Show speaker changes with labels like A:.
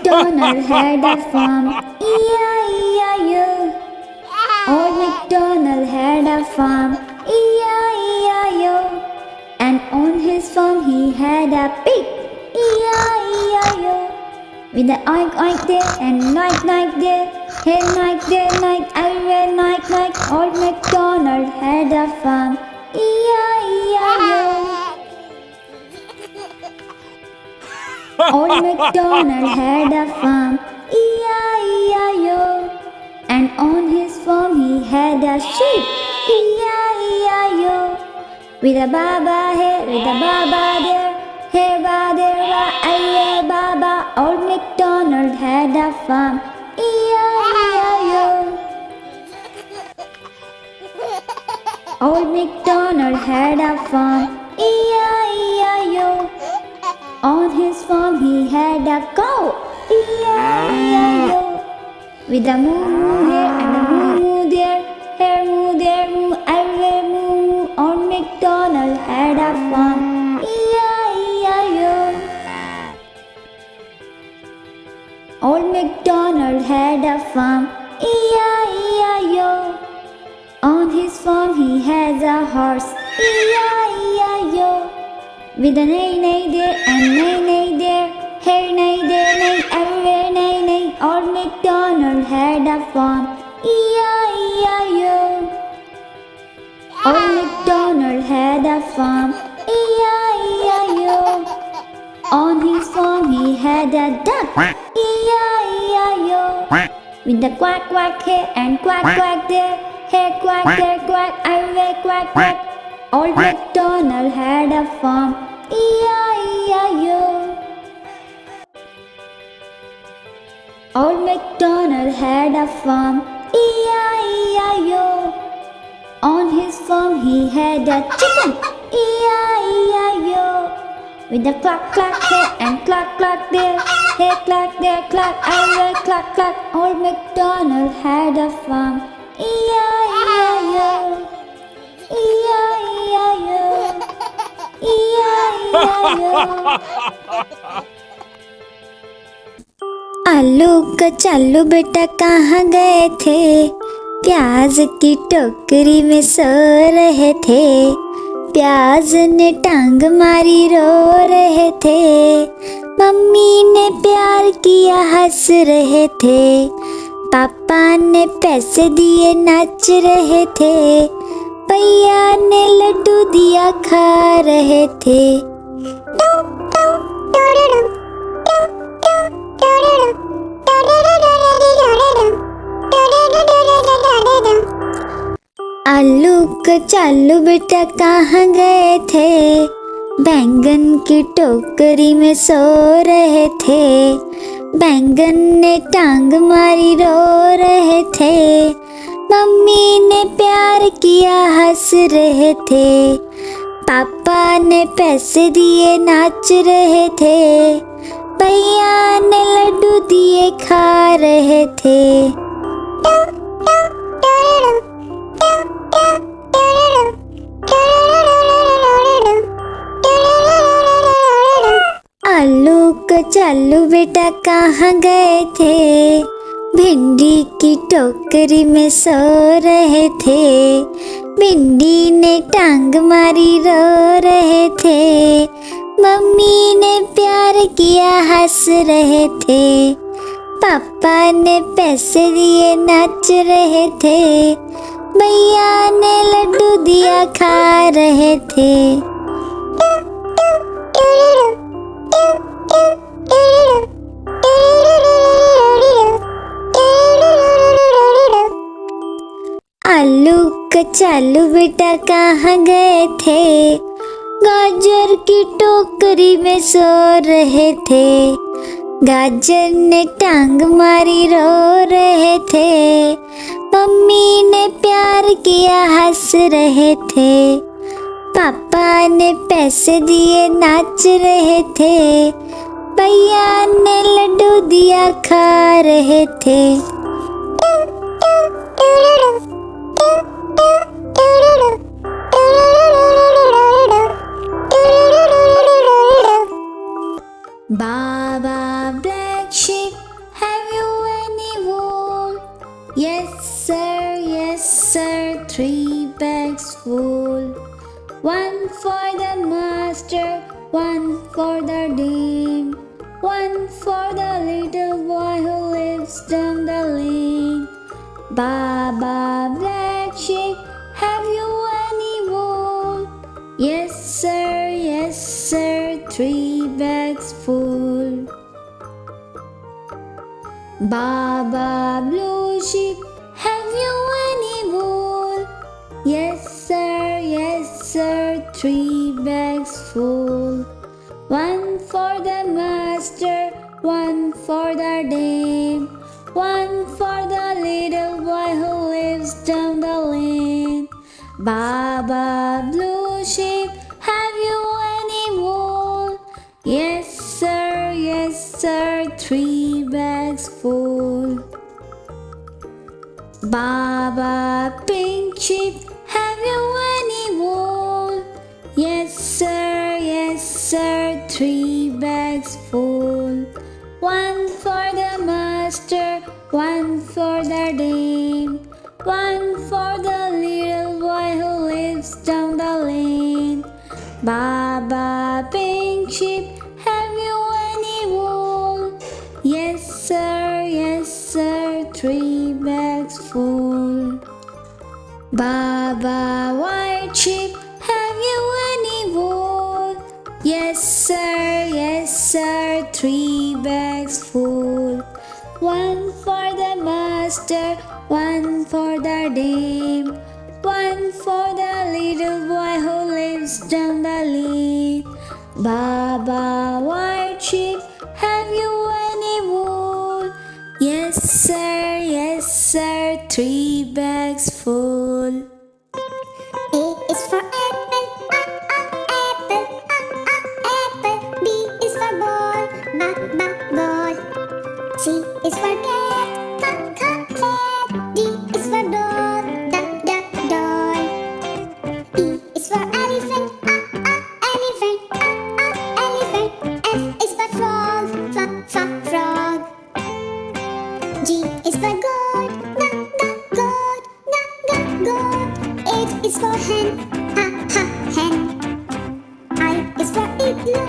A: MacDonald had a farm, E-I-E-I-O. Old MacDonald had a farm, E-I-E-I-O. And on his farm he had a pig, E-I-E-I-O. With the oink oink there and night night there, hey night there night, everywhere night night. Old MacDonald had a farm, E-I-E-I-O. Old MacDonald had a farm, E-I-E-I-O. And on his farm he had a sheep, E-I-E-I-O. With a baba here, with a baba there, here ba there ba, everywhere baba. Old MacDonald had a farm, E-I-E-I-O. Old MacDonald had a farm, E-I-E-I-O. On his farm he had a cow, E-I-E-I-O. With a moo here and a moo there, here moo there moo, everywhere moo. Old MacDonald had a farm, E-I-E-I-O. Old MacDonald had a farm, E-I-E-I-O. On his farm he has a horse, E-I-E-I-O. With a neigh there and neigh there, here neigh there neigh, everywhere neigh neigh. Old MacDonald had a farm, E-I-E-I-O. Old MacDonald had a farm, E-I-E-I-O. On his farm he had a duck, E-I-E-I-O. With the quack quack here and quack quack there, here quack there quack, everywhere quack quack. Old MacDonald had a farm, E-I-E-I-O. Old MacDonald had a farm, E-I-E-I-O. On his farm he had a chicken, E-I-E-I-O. With a cluck cluck here and cluck cluck there, here cluck there cluck, everywhere cluck cluck. Old MacDonald had a farm, E-I-E-I-O. E-I-E-I-O. E-I-E-I-O. आलू कचालू बेटा कहाँ गए थे, प्याज की टोकरी में सो रहे थे। प्याज ने टांग मारी रो रहे थे, मम्मी ने प्यार किया हंस रहे थे, पापा ने पैसे दिए नाच रहे थे, भैया ने लड्डू दिया खा रहे थे। आलू कचालू बेटा कहाँ गए थे, बैंगन की टोकरी में सो रहे थे। बैंगन ने टांग मारी रो रहे थे, मम्मी ने प्यार किया हंस रहे थे, पापा ने पैसे दिए नाच रहे थे, भैया ने लड्डू दिए खा रहे थे। आलू कचालू बेटा कहाँ गए थे, भिंडी की टोकरी में सो रहे थे। भिंडी ने टांग मारी रो रहे थे, मम्मी ने प्यार किया हंस रहे थे, पापा ने पैसे दिए नाच रहे थे, भैया ने लड्डू दिया खा रहे थे। आलू कचालू बेटा कहाँ गए थे, गाजर की टोकरी में सो रहे थे। गाजर ने टांग मारी रो रहे थे, मम्मी ने प्यार किया हंस रहे थे, पापा ने पैसे दिए नाच रहे थे, भैया ने लड्डू दिया खा रहे थे। Baba black sheep for the master, one for the dame, one for the little boy who lives down the lane. Baba, black sheep, have you any wool? Yes sir, 3 bags full. Baba, blue sheep, have you any wool? Yes sir, 3 bags full. One for the master, one for the dame, one for the little boy who lives down the lane. Baba, blue sheep, have you any wool? Yes sir, 3 bags full. Baba, pink sheep, have you any wool? Yes sir, 3 bags full. One for the master, one for the dame, one for the little boy who lives down the lane. Baba, pink sheep, have you any wool? Yes sir, 3 bags full. Baba, white sheep, have you any wool? Yes sir, 3 bags full. One for the master, one for the dame, one for the little boy who lives down the lane. Baba, white sheep, have you any wool? Yes sir, 3 bags full.
B: A is for apple, apple, apple. B is for ball, ball. C is for cat, cat. D is for doll, doll. E is for elephant, elephant. F is for frog, frog. G is for goat, goat. H is for hen, hen. I is for igloo,